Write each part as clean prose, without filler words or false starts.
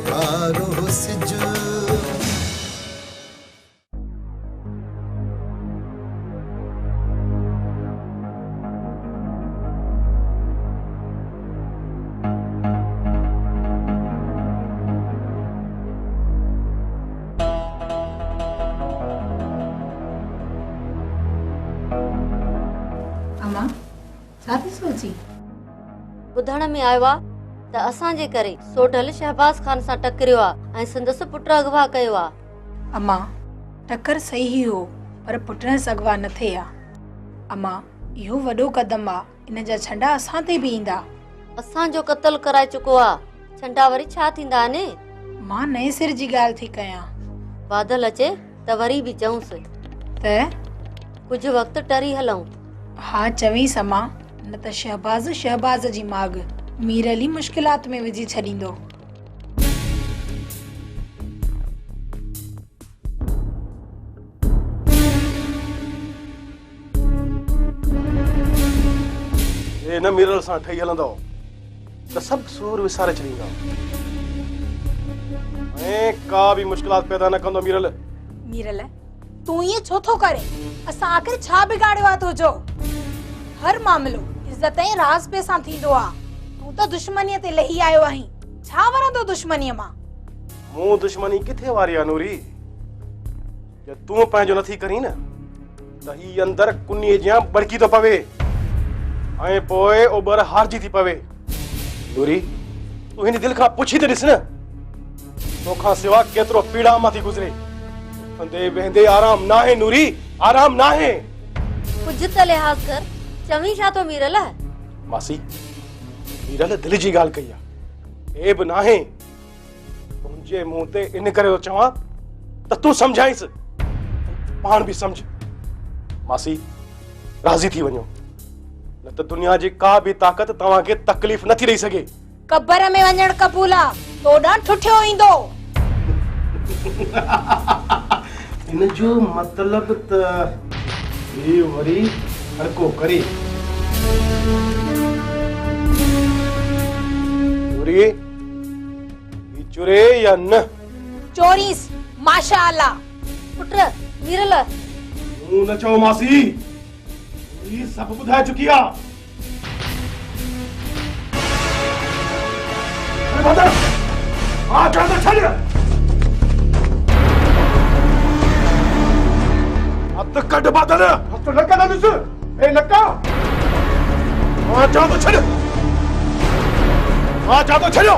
वारो सिज ॿुधण में आयो आहे त असांजे करे सोढल शहबाज़ खान सां टकरियो आहे ऐं संदसि पुटु अगवा कयो आहे। अम्मा टक्कर सही ही हो पर पुटण अगवा न थे आ। अम्मा इहो वॾो कदम आ, इन जा छंडा असां ते बि ईंदा। असांजो क़त्ल कराए चुको आहे, छंडा वरी छा थींदा ने? मां नए सिर जी ॻाल्हि थी कयां। बादल अचे त वरी बि चऊंसि त कुझु वक़्तु टरी हलऊं। हा चवीस अम्मा, न त शहबाज़ जी माग मीर अली मुश्किलात में विझी छॾींदो। ए न मीरल सां ठही हलंदो त सभु सूर विसारे छॾींदा ऐं का बि मुश्किलात पैदा न कंदो। मीरल तूं ईअं छो थो करे? असां आख़िर छा बिगाड़ियो आहे तुंहिंजो? हर मामलो इज्जत ऐं राज़ पे सां थींदो आहे। तूं त दुश्मनीअ ते लही आयो आहीं। छा वरंदो दुश्मनीअ मां? मूं दुश्मनी किथे वारी आहे नूरी? जे तूं पंहिंजो नथी करी न त ही अंदर कुन्नीअ जियां बड़की थो पवे ऐं पोइ ओबर हारजी थी पवे। नूरी तूं हिन दिलि खां पुछी त ॾिस न, तोखां सिवा केतिरो पीड़ा मां थी गुज़रे। उथंदे वेंदे आराम ना है नूरी, आराम ना है। कुझु त लिहाज़ कर, चवी छा तो मीरल? मासी मीरल दिल जी ॻाल्हि कई आहे, ए बि ना है। तुंहिंजे मुंह ते इन करे थो चवां त तूं सम्झाइस, पाण बि सम्झ। मासी राज़ी थी वञो, न त दुनिया जी का बि ताक़त तव्हांखे तकलीफ़ नथी ॾेई सघे। कब्र में वञण क़बूल आ, तोॾां ठुठियो ईंदो। इन जो मतलब त ये वरी हरको करे। चोरी ये चुरे या न? चोरीस माशाअल्लाह। पुट मीरल तूं न चओ मासी, ये सब ॿुधाए चुकी आ। आ चल छॾ। अब तक कट बादल हथ लगा ना दिस। ए लक्का आ जा तो छड़, आ जा तो छड़ो।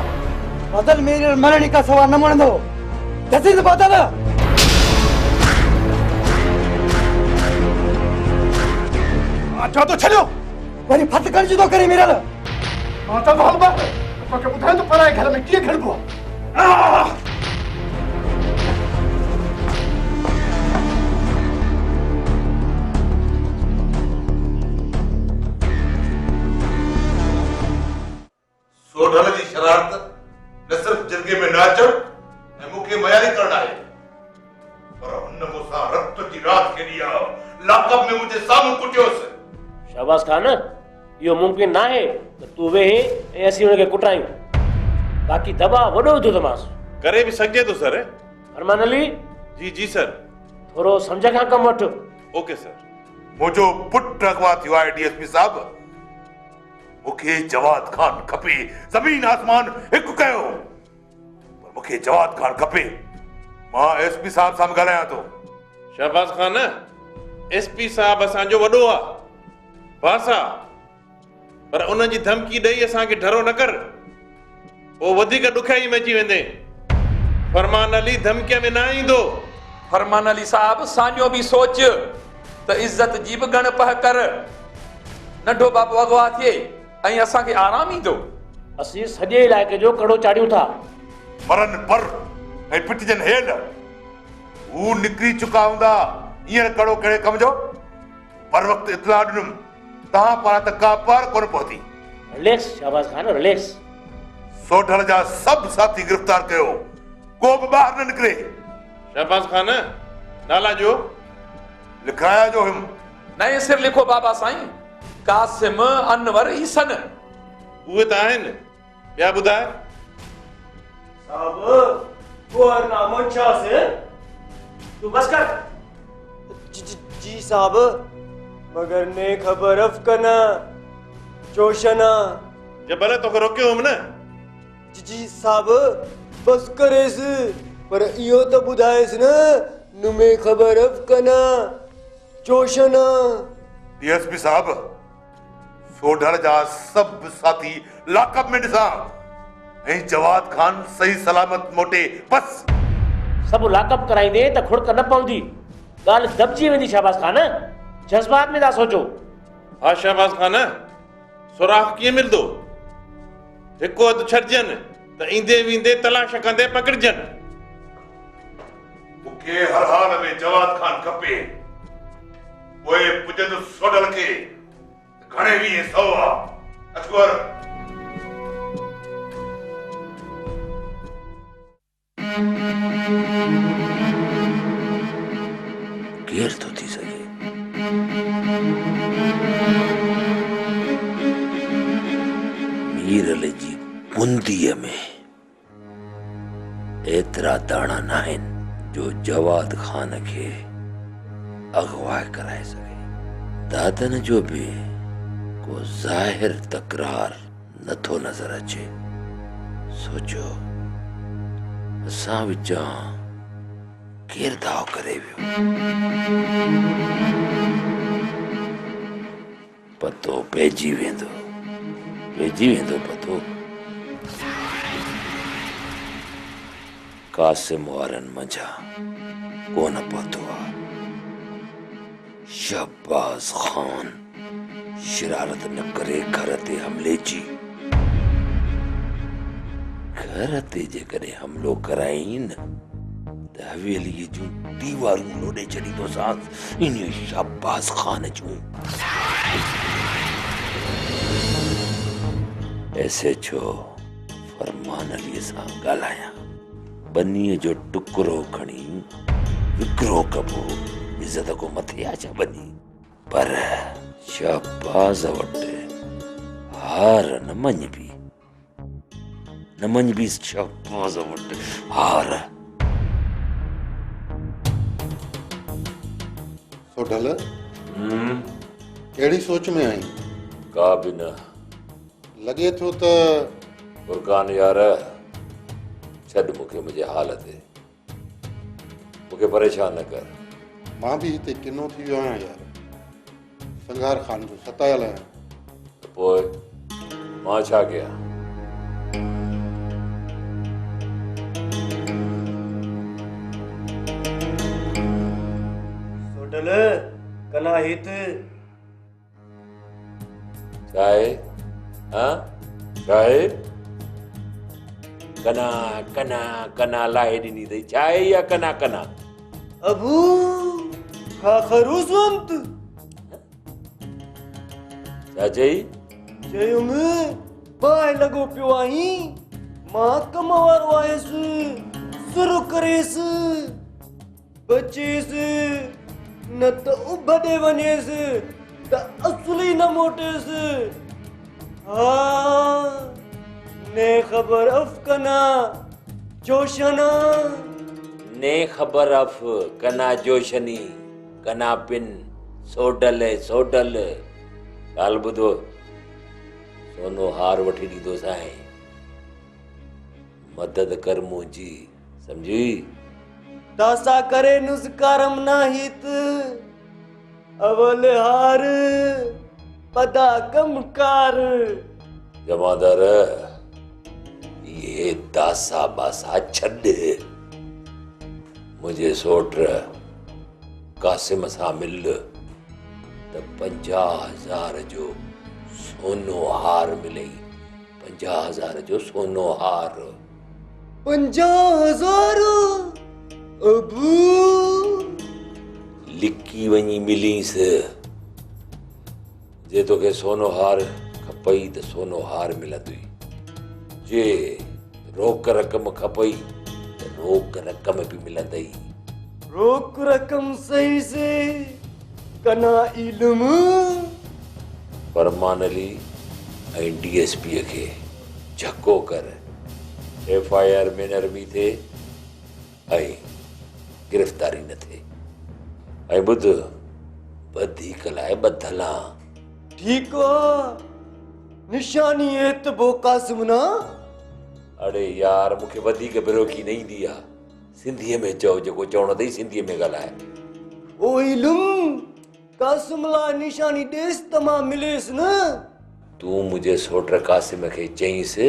बादल मेरे मरने का सवाल न मणंदो। जल्दी से बादल आ जा तो छड़ो। वरी फत कर जो करे मेरा। आ जा तो हलवा तो के बुधाए तो पराए घर में किए खड़बो। सोढल जी शरारत न सिर्फ जिरगे में नाचण ऐं मूंखे मयारी करण आहे, पर हुन मूंसां रक्त जी रात खेॾी आहे, लाकब में मुंहिंजे साम्हूं कुटियोसि। शहबाज़ खान, इहो मुमकिन न आहे त तूं वेहे ऐं असीं हुनखे कुटायूं। बाक़ी दबा वॾो विधोमांसि। करे बि सघिजे थो सर। फरमान अली। जी जी सर। थोरो सम्झ खां कमु वठु। Okay sir. मुंहिंजो पुटु अगवा थियो आहे डीएसपी साहब। मूंखे जवाद खान खपे, ज़मीन आसमान हिकु कयो, पर मूंखे जवाद खान खपे। मां एसपी साहब सां ॻाल्हायां थो। शहबाज़ खान, एसपी साहब असांजो वॾो आहे, बास आहे, पर उन जी धमकी ॾेई असांखे डरो न कर, पोइ वधीक ॾुखियाई में अची वेंदे। फरमान अली धमकीअ में न ईंदो। फरमान अली साहब, साञो बि सोच त इज्जत जी बि गण पह कर। नंढो बाबू अगवा थिए ऐं असांखे आराम ईंदो। असीं सॼे इलाइक़े जो कड़ो चाढ़ियूं था। मरन पर ऐं पिटजन हेल। हू निकिरी चुका हूंदा ईअं कड़ो कहिड़े कम जो। पर वक़्तु इतला ॾिनुमि, तव्हां पारां त का पार कोन पहुती। Relax Shahbaz Khan, relax. सोढल जा सभु साथी गिरफ़्तार कयो, को बि ॿाहिरि न निकिरे। शहबाज़ खान, नाला जो लिखाया जो हिम। नए सिर लिखो बाबा साईं, कासिम अनवर ईसन। उहे त आहिनि, ॿिया ॿुधाए। साहब वो नामो छा से तू बस कर। जी साहब, मगर ने खबर अफकना जोशना जबल तो रोकियो हम न। जी साहब बस करेस, पर इहो तो बुधाएस न नुमे खबर अफकना जोशना। डीएसपी साहब, सोडल जा सब साथी लाकअप में ॾिसां ऐं जवाद खान सही सलामत मोटे बस। सब लाकअप कराइंदे त खुड़क न पवंदी, गाल दबजी वेंदी। शाहबाज खान जज्बात में था सोचो। हा शहबाज खान, सुराख कीअं मिलंदो? हिकु हथु छॾजनि त ईंदे वेंदे तलाश कंदे पकड़जनि। मूंखे हर हाल में जवाद खान खपे। पोइ पुॼंदुसि सोडल खे। घणे वीह सौ आहे अचुवर। केर तो थी सके मीर अली जी बुंदीअ में एतिरा दाणा न आहिनि जो जवाद खान खे अगवा कराए सके। दादन जो भी को ज़ाहिर तकरार नथो नजर अचे। सोचो असां विचां केर दाव करे वियो। पतो पइजी वेंदो पतो। कासिम वारनि मंझां कोन पतो आहे। शहबाज खान शरारत न करे घर ते हमले जी। घर ते जेकॾहिं हमलो कराई न त हवेलीअ जूं दीवारूं लोॾे छॾींदो सांस इन शहबाज खान जूं। ऐसे छो फरमान अलीअ सां ॻाल्हायां। बनीअ जो टुकड़ो खणी विकिरो कबो, इज़त को मथे आ छा बनी। पर शहबाज वटि हार न मञबी शहबाज वटि हार। सोडल कहिड़ी सोच में आई? का बि न। लगे थो त फुरकान यार छॾ मूंखे मुंहिंजे हाल ते, मूंखे परेशान न कर। मां बि हिते किनो थी वियो आहियां यार। संगार खान जो सतायल आहियां। त पोइ मां छा कयां? सोडल कना हित छा आहे? छा आहे? कना कना कना लाहे ॾिनी अथई। छा आहे या कना कना? अबू खा खरूसवंत छा चई? चयुमि बाहि लॻो पियो आहीं, मां कम वारो आयुसि, सुर करेसि, बचेसि न त उभॾे वञेसि त असुली न मोटेसि। हाँ ने खबर अफकना जोशना। ने खबर अफ कना जोशनी कना पिन सोडल सोडल। ॻाल्हि ॿुधो, सोनो हार वठी ॾींदो साईं। मदद कर मुंहिंजी, सम्झी? दासा करे नुस्कारम नाहित, अवल हार पदा कमकार। जमादार ये दासा बासा छॾ। मुंहिंजे सोट कासिम सां मिल त 50,000 जो सोनो हार मिलई। 50,000 जो सोनो हार। 50,000 अबू लिकी वञी मिलीसि। जे तोखे सोनो हार खपई त सोनो हार मिलंदी। जे रोक रक़म खपई त रोक रक़म बि मिलंदई। रोक रकम सही से कना इल्म। फरमान अली ऐं डीएसपीअ खे झको कर FIR में नरमी थे ऐं गिरफ़्तारी न थे ऐं ॿुध वधीक लाइ ॿधल आं। ठीक आहे निशानी है तो वो कासिम ना। अड़े यार मूंखे वधीक बेरोकी न ईंदी आहे। सिंधीअ में चओ जेको चवणो अथई सिंधीअ में ॻाल्हाए। ओ इल्म कासिम ला निशानी देस तमा मिलेस न। तूं मुंहिंजे सोट कासिम खे चईंसि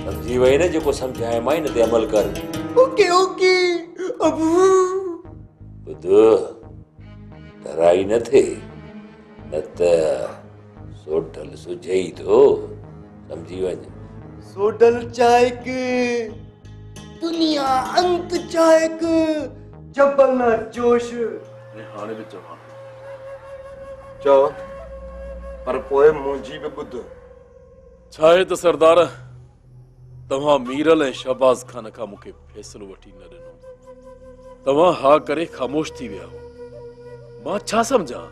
समझी वई न जेको सम्झाए मां हिन ते अमल कर। ओके ओके अबू ॿुध डराई न थे न त सोडल सुझई थो समझी वञ। सोडल चाहे के दुनिया अंत चाहे के जबल ना जोश हाणे बि चवां चो पर पोए मुंहिंजी बि ॿुध। छा आहे त सरदार तव्हां मीरल ऐं शहबाज खान खां मूंखे फ़ैसिलो वठी न ॾिनो। तव्हां हा करे ख़ामोश थी विया हो। मां छा सम्झां?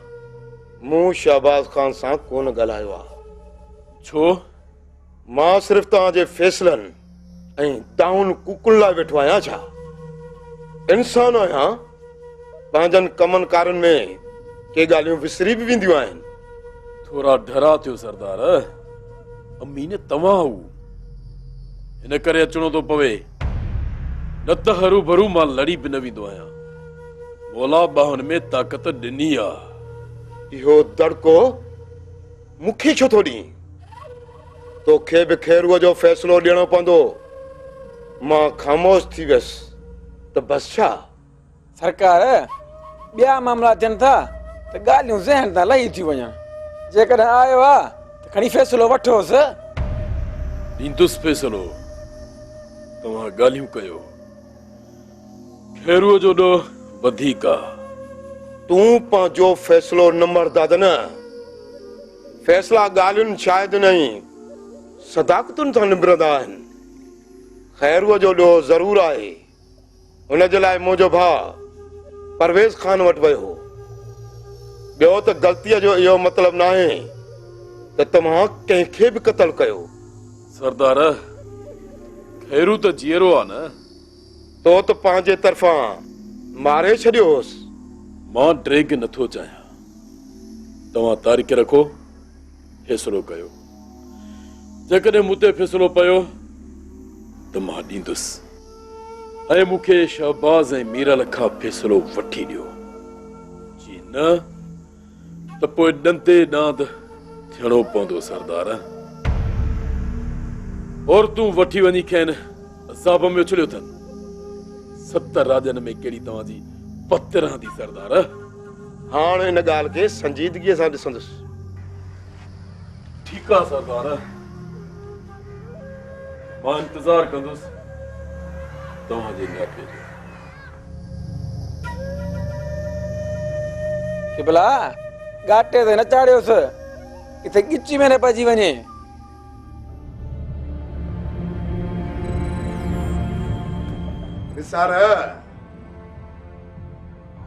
मूं शहबाज खान सां कोन ॻाल्हायो आहे। छो? मां सिर्फ़ तव्हांजे फ़ैसिलनि ऐं दाउन कुकुनि लाइ वेठो आहियां। छा इंसान आहियां? पंहिंजनि कमनि कारनि में के ॻाल्हियूं विसरी बि वेंदियूं आहिनि। थोरा डरा थियो सरदार। अमीन तव्हां हू हिन करे अचणो थो पवे न त हरू भरू मां लड़ी बि न वेंदो आहियां। मौला बाहुनि में ताक़त ॾिनी आहे। इहो दड़को मूंखे छो थो ॾीं? तोखे बि खैरूअ जो फ़ैसिलो ॾियणो पवंदो। मां ख़ामोश थी वियसि त बस छा? सरकार ॿिया मामला थियनि था त ॻाल्हियूं ज़हन तां लही थियूं वञनि। जेकॾहिं आयो आहे त खणी फ़ैसिलो वठोसि। ॾींदुसि फ़ैसिलो। तव्हां ॻाल्हियूं कयो। खैरूअ जो ॾोह वधीक आहे। तूं पंहिंजो फ़ैसिलो न मर्दाद न। फ़ैसिला ॻाल्हियुनि शायदि न सदाकतुनि सां निबरंदा आहिनि। खैरूअ जो ॾोह ज़रूरु आहे। हुन जे लाइ मुंहिंजो भाउ परवेज़ खान वटि वियो हो। ॿियो त ग़लतीअ जो इहो मतिलबु न आहे त तव्हां कंहिंखे बि क़तल कयो। सरदार खैरू त जीअरो आहे न। तो त पंहिंजे तरफ़ां मारे छॾियोसि। मां ड्रैग नथो चाहियां। तव्हां तारीख़ रखो फ़ैसिलो कयो। जेकॾहिं मूं ते फ़ैसिलो पियो त मां ॾींदुसि ऐं मूंखे शहबाज ऐं मीरल खां फ़ैसिलो वठी ॾियो। जी न त पोइ ॾंदे ॾांद थियणो पवंदो सरदार। और तूं वठी वञी खेनि अज़ाब में उछलियो अथनि। 70 राजनि में कहिड़ी तव्हांजी पत रहंदी सरदार। हाणे हिन ॻाल्हि खे संजीदगीअ सां ॾिसंदुसि। ठीकु आहे सरदार। मां इंतज़ारु कंदुसि तव्हांजे इलाइक़े जो। किबला गाटे ते न चाढ़ियोसि किथे गिची में न पइजी वञे। निसार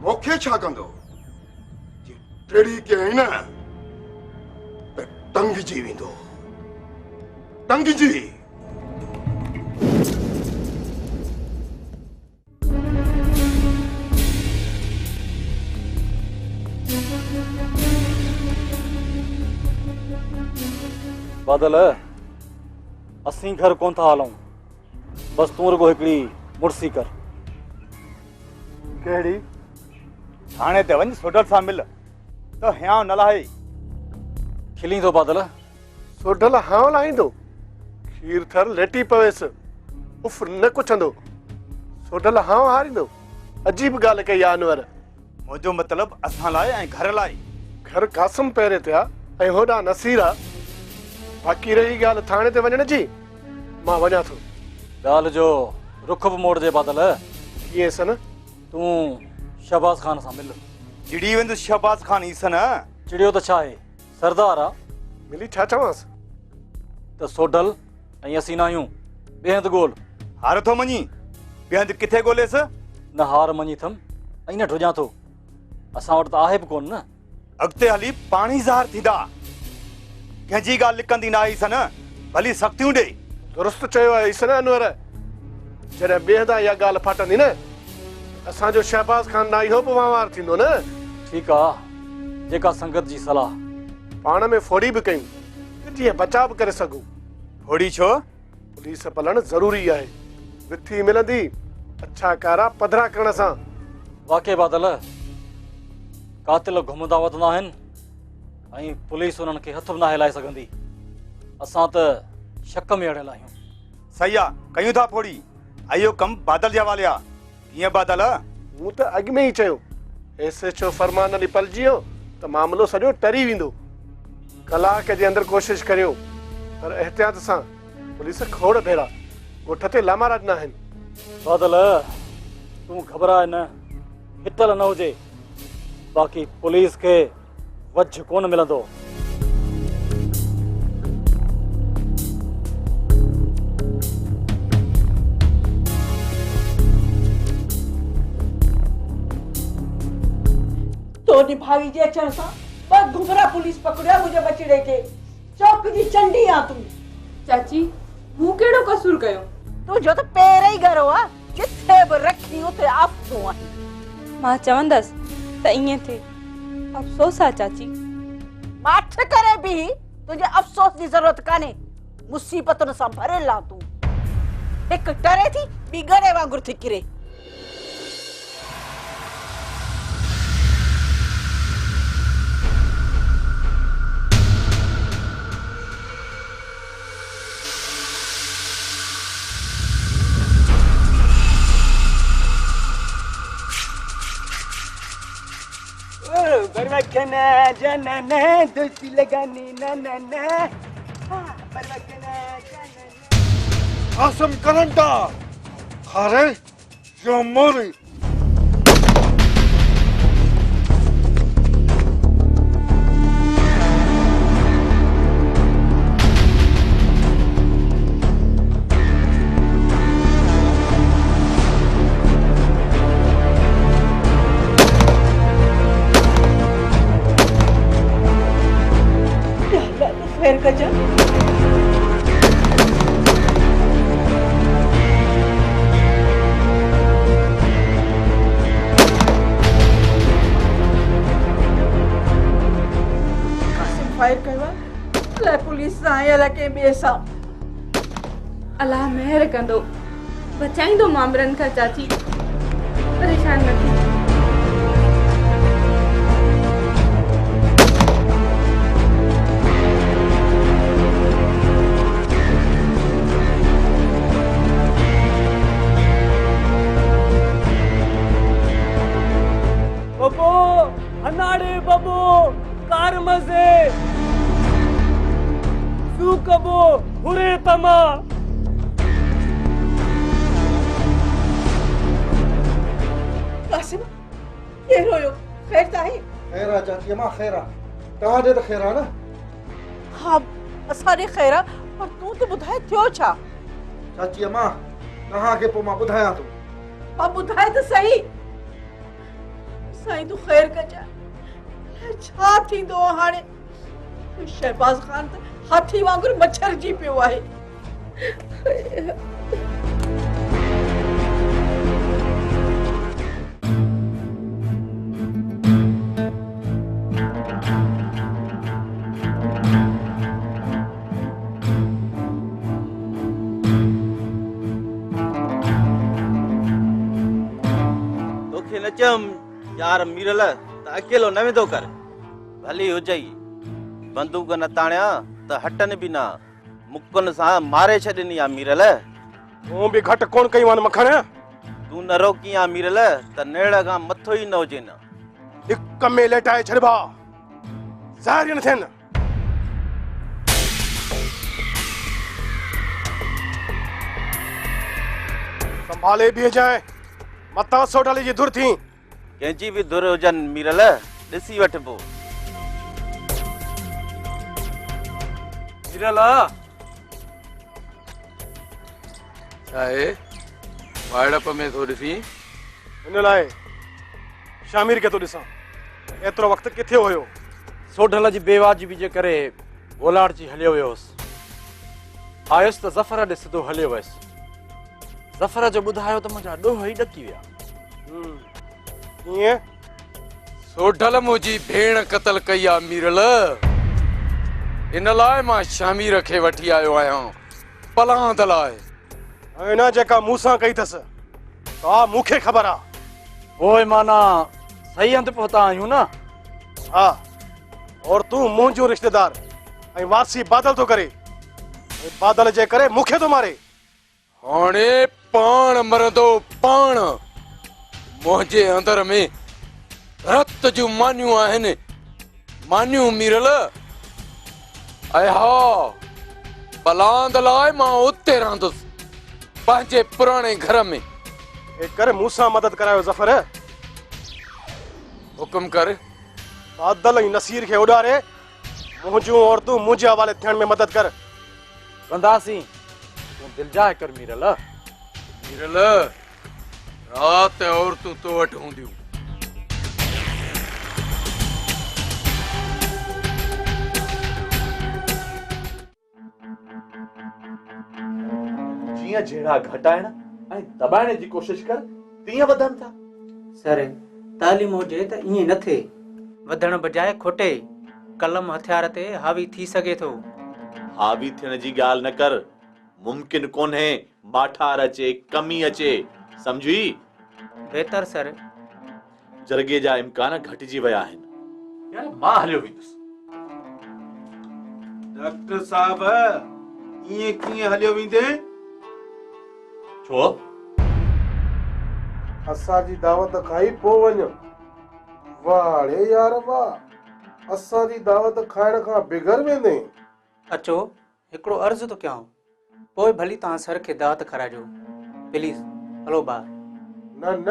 मूंखे छा कंदो? टेड़ी कयई न त टंगिजी वेंदो। टंगिजी। बादल असीं घर कोन था हलूं। बस तूं रुगो हिकिड़ी मुर्सी कर। कहिड़ी? थाणे ते वञ सोडल सां मिल त हियां न लाही। खिलींदो बादल। सोडल हां लाहींदो? खीर थर लेटी पवेसि। उफ न कुछंदो। सोडल हां हारींदो? अजीब ॻाल्हि कई आहे अनवर। मुंहिंजो मतिलबु असां लाइ ऐं घर लाइ। घर कासिम पहिरें थिया ऐं होॾां नसीर आहे। बाक़ी रही ॻाल्हि थाणे ते वञण जी, मां वञा थो। ॻाल्हि जो रुख बि मोड़जे बादल। कीअं सन? तूं शहबाज खान सां मिल। चिड़ी वेंदुसि शहबाज खान ईसन। चिड़ियो त छा आहे? सरदार आहे। मिली छा चवांसि त सोडल ऐं असीं न आहियूं ॿिए हंधि ॻोल्ह। हार थो मञी ॿिए हंधि किथे ॻोल्हेसि? न हार मञी थम ऐं न ढुजां थो, असां वटि त आहे बि कोन न। अॻिते हली पाणी ज़ाहिर थींदा, कंहिंजी ॻाल्हि लिकंदी न आई सन, भली सख़्तियूं ॾे। दुरुस्त चयो आहे ईसन अनवर। जॾहिं ॿिए हंधा इहा ॻाल्हि फाटंदी न, असांजो शहबाज़ खान ना इहो बि वहिंवार थींदो न। ठीकु आहे, जेका संगत जी सलाह। पाण में फोड़ी बि कयूं, जीअं बचाव बि करे सघूं। फोड़ी छो? पुलिस पलण ज़रूरी आहे। विथी मिलंदी अच्छा कारा पधरा करण सां। वाक़ई बादल, कातिल घुमंदा वधंदा आहिनि ऐं पुलिस उन्हनि खे हथ बि न हिलाए सघंदी। असां त शक में अड़ियल आहियूं। सही आहे, कयूं था फोड़ी। इहो कमु बादल जे हवाले आहे। कीअं बादल? मूं त अॻु में ई चयो, एसएचओ फरमान अली पलिजी वियो त मामिलो सॼो टरी वेंदो। कलाक जे अंदरि कोशिशि करियो, पर एहतियात सां। पुलिस खोड़ भेरा ॻोठ ते लामाराज न आहिनि। बादल, तूं घबराए न, हितल न हुजे, बाक़ी पुलिस खे वझ कोन मिलंदो। तोरी भाभी जे अचण सां बस घुमरा पुलिस पकड़िया मुंहिंजे बचड़े खे। चौक जी चंडी आ तूं। चाची, मूं कहिड़ो कसूर कयो? तुंहिंजो त पहिरियों ई घरो आहे, जिथे बि रखी उते आफ़तूं आहिनि। मां चवंदसि त ईअं थिए, अफ़सोस आहे चाची। माठ करे बि तुंहिंजे अफ़सोस जी ज़रूरत कान्हे। मुसीबतुनि सां भरियल आहे तूं। हिकु टरे थी, ॿी गड़े वांगुरु थी किरे। परवकना जनना दोस्ती लगानी ना ना ना। परवकना जनना। आसम करंटा खारे जो मोरी। खैर कजा। कासिम फायर कयो अलाए पुलिस सां या अलाए कंहिं ॿिए सां। अलाह महर कंदो, बचाईंदो मामरनि खां चाची। परेशान न थी। बबू हनाड़े बबू कार मजे सू कबो हुरे तमा। कासिम केर होयो? खैर त आहे? खैर आहे चाची मां, खैर आहे। तव्हांजे त खैर आहे न? हा असांजे खैर आहे, पर तूं त ॿुधाए थियो छा? चाची मां तव्हांखे पोइ मां ॿुधायां थो। मां ॿुधाए त सही। साईं तूं खैर कजां। छा थींदो हाणे? शहबाज़ खान त हाथी वांगुरु मच्छरजी पियो आहे। तोखे न चयमि यार मीरल त अकेलो न वेंदो कर। भली हुजई बंदूक न ताणिया त हटनि बि न, मुक्कनि सां मारे छॾनी आ मीरल। तूं बि घटि कोन कई वन मखण। तूं न रोकी आ मीरल त नेड़ खां मथो ई न हुजे न। हिक में लेटाए छॾिबा, ज़ाहिर न थियनि। संभाले बीह जाए, मता सोडल जी धुर थी। कंहिंजी बि धुर हुजनि मीरल, ॾिसी वठ पोइ। मीरला चाहे वाड़प में थो ॾिसी हिन लाइ शामिर खे थो ॾिसां एतिरो वक़्तु किथे हुयो? सोढल जी बेवाजिबी जे करे गोलाड़जी हलियो वियो हुउसि। आयुसि त ज़फ़र ॾे सिधो हलियो वियुसि। ज़फ़र जो ॿुधायो त मुंहिंजा ॾोह ई ॾकी विया। ईअं? सोढल मुंहिंजी भेण क़तल कई आहे मीरल। इन लाइ मां शामिर खे वठी आयो आहियां पलांद लाइ। ऐं न जेका मूंसां कई अथसि त मूंखे ख़बर आहे। पोइ माना सही हंधि पहुता आहियूं न? हा, और तूं मुंहिंजो रिश्तेदार ऐं वारसी बादल थो करे ऐं बादल जे करे मूंखे थो मारे। हाणे पाण मरंदो पाण। मुंहिंजे अंदर में रत जूं मानियूं आहिनि, मानियूं मीरल। ऐं हा, पलांद लाइ मां उते रहंदुसि पंहिंजे पुराणे घर में। कर मूंसां मदद करायो ज़फ़र। हुकुम कर। बादल ऐं नसीर खे उॾारे मुंहिंजूं औरतूं मुंहिंजे हवाले थियण में मदद कर। कंदासीं, तूं दिलि जाए कर मीरल। मीरल, राति औरतूं तो वटि हूंदियूं। जीअं जहिड़ा घटाइण ऐं दबाइण जी कोशिश कर तीअं वधनि था। सर तालीम हुजे त ईअं न थिए, वधण बजाए खोटे कलम हथियार ते हावी थी सघे थो। हावी थियण जी ॻाल्हि न कर, मुमकिन कोन्हे माठार अचे, कमी अचे, सम्झी? बेहतर सर। जरगे जा इम्कान घटिजी विया आहिनि। यार मां हलियो वेंदुसि। डॉक्टर साहब, ईअं कीअं हलियो वेंदे? छो? असांजी दावत खाई पोइ वञो। वाह यार वाह, असांजी दावत खाइण खां बिगड़ वेंदे। अचो, हिकिड़ो अर्ज़ु थो कयां, पोइ भली तव्हां सर खे दावत खाराइजो प्लीज। हलो ॿार। न न,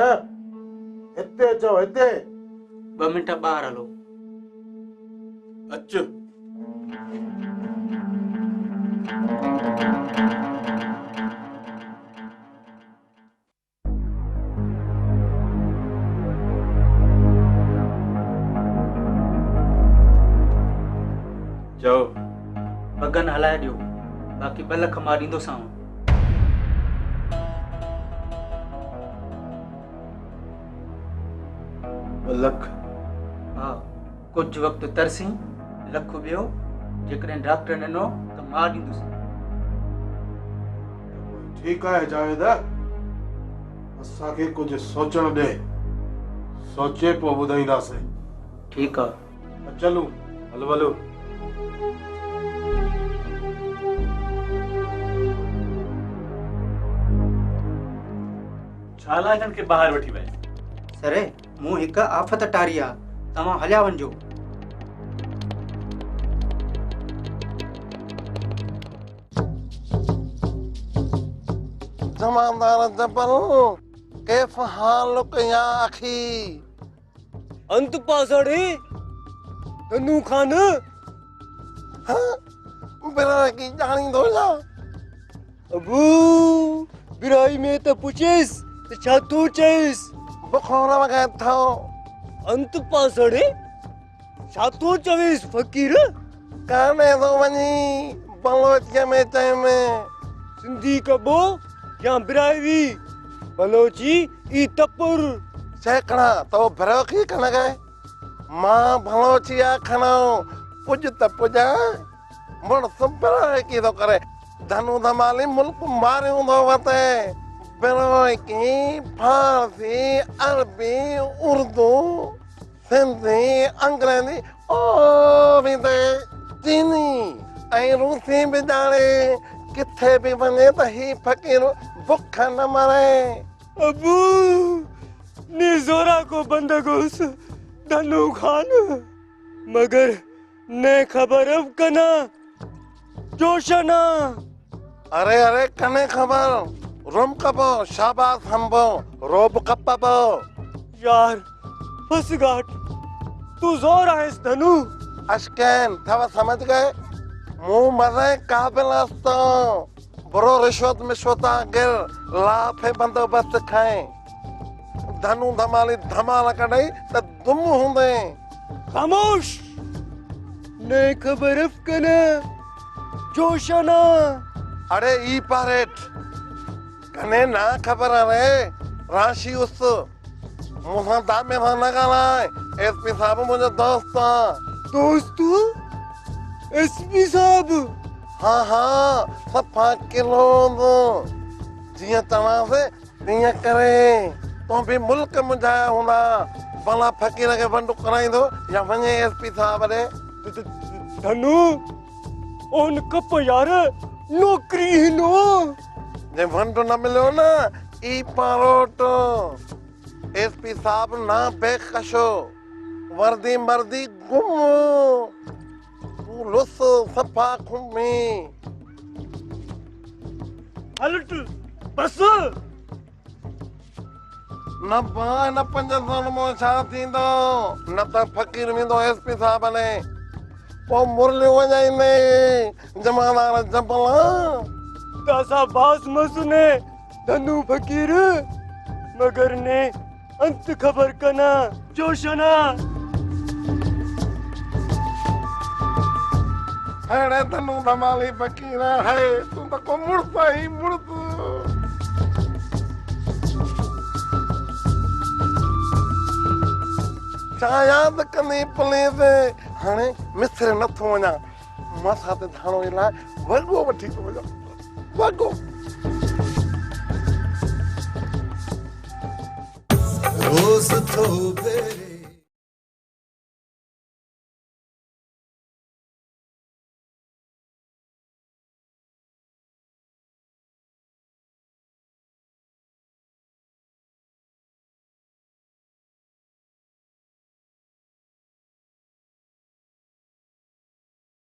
हिते अचो, हिते। 2 मिंट ॿाहिरि हलो। अचो। चओ। बगन हलाए ॾियो, बाक़ी 2 लख मां ॾींदोसांव। 2 लख? हा, कुझु वक़्तु तरसी लख ॿियो, जेकॾहिं डॉक्टर ॾिनो त मां ॾींदुसि। ठीकु आहे जावेद, असांखे कुझु सोचण ॾे, सोचे पोइ ॿुधाईंदासीं। ठीकु आहे। चलूं, हलो हलो। छा लाइ हिननि खे ॿाहिरि वठी वञे? सर मूं हिकु आफ़त टारी आहे, तव्हां हलिया वञिजो। जमादार जबल, कैफ हालुक या अखी? अंत पासड़ी तनु खान। बिरा की जानी दो जा। अबू बिराई में तो पूछेस तो छा तू चेस? बुखार वगैरह था। अंत पासड़ी छा तू चवेस फकीर? काने दो वनी बलोचिया में चाहे में सिंधी कबो या बिराई बलोची ई तपुर सैकड़ा तो भरोखी कन गए। मां बलोचिया खनो पुज त पुजा मुड़ सुबरा की तो करे धनु धमाली मुल्क मारे दो वते बिरोई की फारसी अरबी उर्दू सिंधी अंग्रेजी ओ भी दे चीनी ऐं रूसी भी जाने किथे भी वने त ही फकीर भुख न मरे। अबू निजोरा को बंदगोस धनु खान मगर ने खबर अब कना जोशना। अरे अरे कने खबर रोम कबो शाबाश हमबो रोब कपबो। यार फसगाट तू जोर आयस धनु। अशकैन थवा समझ गए? मुंह मजे काबिल अस्तो बरो रिश्वत में शोता गिर लाफे बंदोबस्त खाए धनु धमाली धमाल कढई त दुम हुंदे खामोश ने खबर अफकना जोशना अरे ई पारेट कने ना खबर रे राशि उस मुहा दामे था न गालाए एसपी साहब मुझे दोस्त एसपी साहब हाँ हाँ सफा किलो दो जिया तना से दिया करे तो भी मुल्क मुझाया होना भला फकीर के बंदूक कराई दो या वने एसपी साहब रे धनु उन कप यार नौकरी ही नो जे वंडो न मिलो ना ई पारोट एसपी साहब ना बेकशो वर्दी मर्दी गुम तू लुस सफा खुमी हलट बस न बा न पंज मो छा थींदो न त फकीर वेंदो एसपी साहब ने पो मुरली वजाईंदे जमादार जबला दासा बास मसुने धनु फकीर मगर ने अंत खबर कना जोशना अरे धनु धमाली फकीर है तू तो को मुड़ता ही मुड़त याद कंदी प्लीज हाणे मिस्र नथो वञा मसा ते धाणो इला वॻो वठी थो वञा वॻो रोज़ तो बेरे